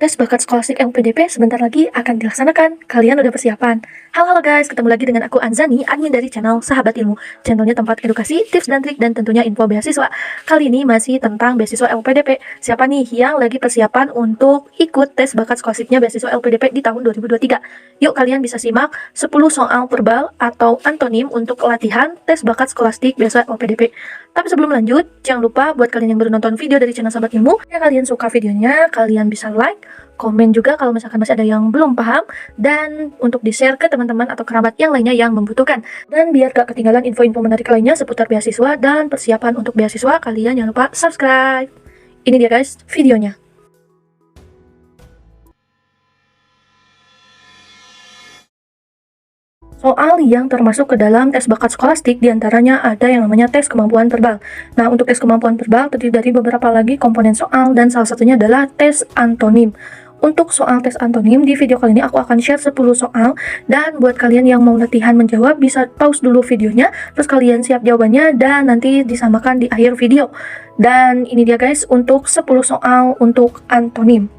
Tes bakat skolastik LPDP sebentar lagi akan dilaksanakan. Kalian udah persiapan? Halo guys, ketemu lagi dengan aku Anzani, admin dari channel Sahabat Ilmu. Channelnya tempat edukasi, tips dan trik, dan tentunya info beasiswa. Kali ini masih tentang beasiswa LPDP. Siapa nih yang lagi persiapan untuk ikut tes bakat skolastiknya beasiswa LPDP di tahun 2023? Yuk kalian bisa simak 10 soal verbal atau antonim untuk latihan tes bakat skolastik beasiswa LPDP. Tapi sebelum lanjut, jangan lupa buat kalian yang baru nonton video dari channel Sahabat Ilmu, ya kalian suka videonya, kalian bisa like, komen juga kalau misalkan masih ada yang belum paham, dan untuk di-share ke teman-teman atau kerabat yang lainnya yang membutuhkan. Dan biar gak ketinggalan info-info menarik lainnya seputar beasiswa dan persiapan untuk beasiswa, kalian jangan lupa subscribe. Ini dia guys, videonya. Soal yang termasuk ke dalam tes bakat skolastik diantaranya ada yang namanya tes kemampuan verbal. Nah, untuk tes kemampuan verbal terdiri dari beberapa lagi komponen soal dan salah satunya adalah tes antonim. Untuk soal tes antonim di video kali ini aku akan share 10 soal, dan buat kalian yang mau latihan menjawab bisa pause dulu videonya, terus kalian siap jawabannya dan nanti disamakan di akhir video. Dan ini dia guys untuk 10 soal untuk antonim.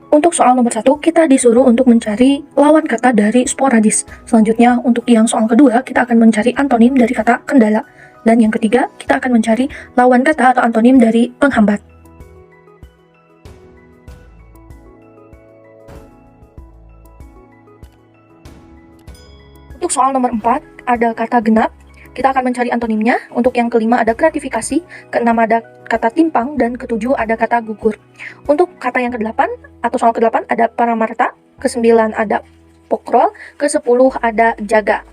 Untuk soal nomor 1, kita disuruh untuk mencari lawan kata dari sporadis. Selanjutnya, untuk yang soal kedua, kita akan mencari antonim dari kata kendala. Dan yang ketiga, kita akan mencari lawan kata atau antonim dari penghambat. Untuk soal nomor 4, ada kata genap. Kita akan mencari antonimnya. Untuk yang kelima ada gratifikasi, keenam ada kata timpang, dan ketujuh ada kata gugur. Untuk kata yang ke-8 atau soal ke-8 ada paramarta, ke-9 ada pokrol, ke-10 ada jaga.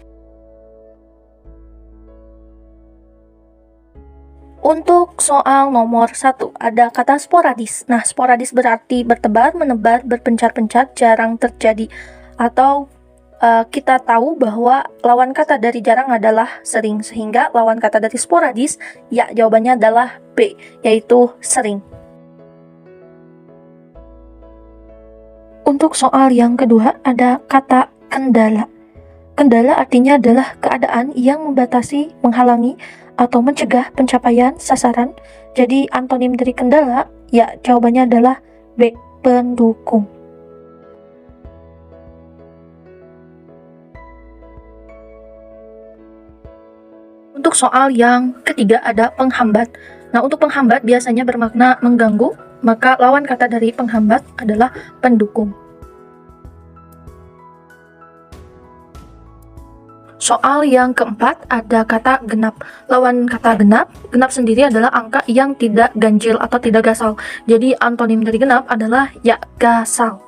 Untuk soal nomor 1 ada kata sporadis. Nah, sporadis berarti bertebar, menebar, berpencar-pencar, jarang terjadi. Atau kita tahu bahwa lawan kata dari jarang adalah sering, sehingga lawan kata dari sporadis, ya jawabannya adalah B, yaitu sering. Untuk soal yang kedua ada kata kendala. Kendala artinya adalah keadaan yang membatasi, menghalangi, atau mencegah pencapaian sasaran. Jadi antonim dari kendala, ya jawabannya adalah B, pendukung. Untuk soal yang ketiga ada penghambat. Nah, untuk penghambat biasanya bermakna mengganggu, maka lawan kata dari penghambat adalah pendukung. Soal yang keempat ada kata genap. Lawan kata genap sendiri adalah angka yang tidak ganjil atau tidak gasal. Jadi antonim dari genap adalah ya gasal.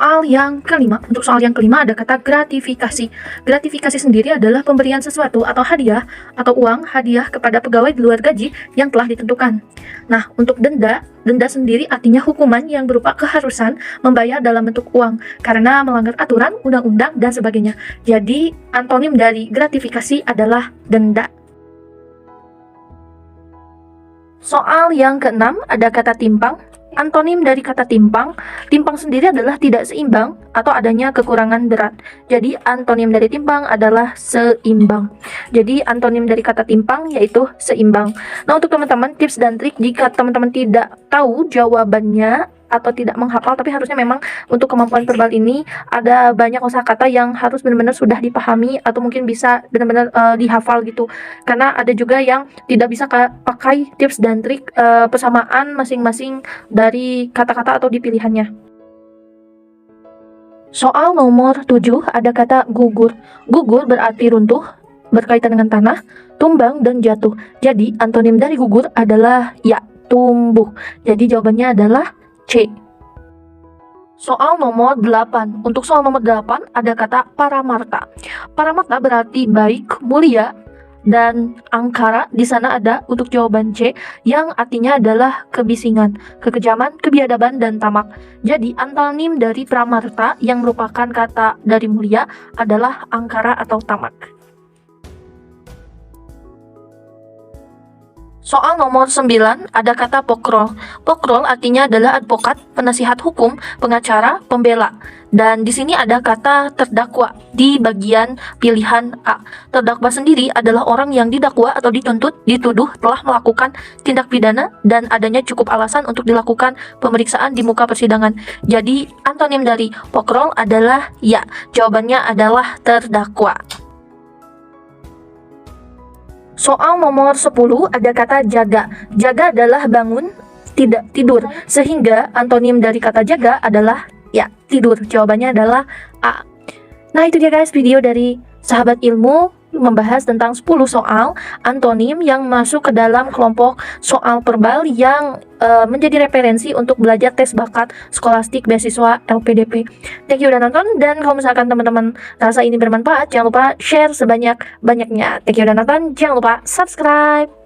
Untuk soal yang kelima ada kata gratifikasi. Gratifikasi sendiri adalah pemberian sesuatu atau hadiah atau uang hadiah kepada pegawai di luar gaji yang telah ditentukan. Nah, untuk denda sendiri artinya hukuman yang berupa keharusan membayar dalam bentuk uang karena melanggar aturan, undang-undang, dan sebagainya. Jadi, antonim dari gratifikasi adalah denda. Soal yang keenam ada kata timpang. Antonim dari kata timpang sendiri adalah tidak seimbang atau adanya kekurangan berat. Jadi antonim dari timpang adalah seimbang. Jadi antonim dari kata timpang yaitu seimbang. Nah, untuk teman-teman tips dan trik jika teman-teman tidak tahu jawabannya atau tidak menghafal, tapi harusnya memang untuk kemampuan verbal ini ada banyak kosakata yang harus benar-benar sudah dipahami atau mungkin bisa benar-benar dihafal gitu. Karena ada juga yang tidak bisa pakai tips dan trik persamaan masing-masing dari kata-kata atau di pilihannya. Soal nomor 7 ada kata gugur. Gugur berarti runtuh, berkaitan dengan tanah, tumbang, dan jatuh. Jadi antonim dari gugur adalah ya tumbuh. Jadi jawabannya adalah C. Soal nomor 8. Untuk soal nomor 8 ada kata paramarta. Paramarta berarti baik, mulia, dan angkara di sana ada untuk jawaban C yang artinya adalah kebisingan, kekejaman, kebiadaban, dan tamak. Jadi antonim dari pramarta yang merupakan kata dari mulia adalah angkara atau tamak. Soal nomor 9 ada kata pokrol. Pokrol artinya adalah advokat, penasihat hukum, pengacara, pembela. Dan di sini ada kata terdakwa di bagian pilihan A. Terdakwa sendiri adalah orang yang didakwa atau dituntut, dituduh telah melakukan tindak pidana dan adanya cukup alasan untuk dilakukan pemeriksaan di muka persidangan. Jadi antonim dari pokrol adalah ya. Jawabannya adalah terdakwa. Soal nomor 10 ada kata jaga. Jaga adalah bangun, tidak tidur. Sehingga antonim dari kata jaga adalah ya, tidur. Jawabannya adalah A. Nah, itu dia guys video dari Sahabat Ilmu membahas tentang 10 soal antonim yang masuk ke dalam kelompok soal verbal yang menjadi referensi untuk belajar tes bakat skolastik beasiswa LPDP. Thank you udah nonton, dan kalau misalkan teman-teman rasa ini bermanfaat, jangan lupa share sebanyak-banyaknya. Thank you udah nonton, jangan lupa subscribe.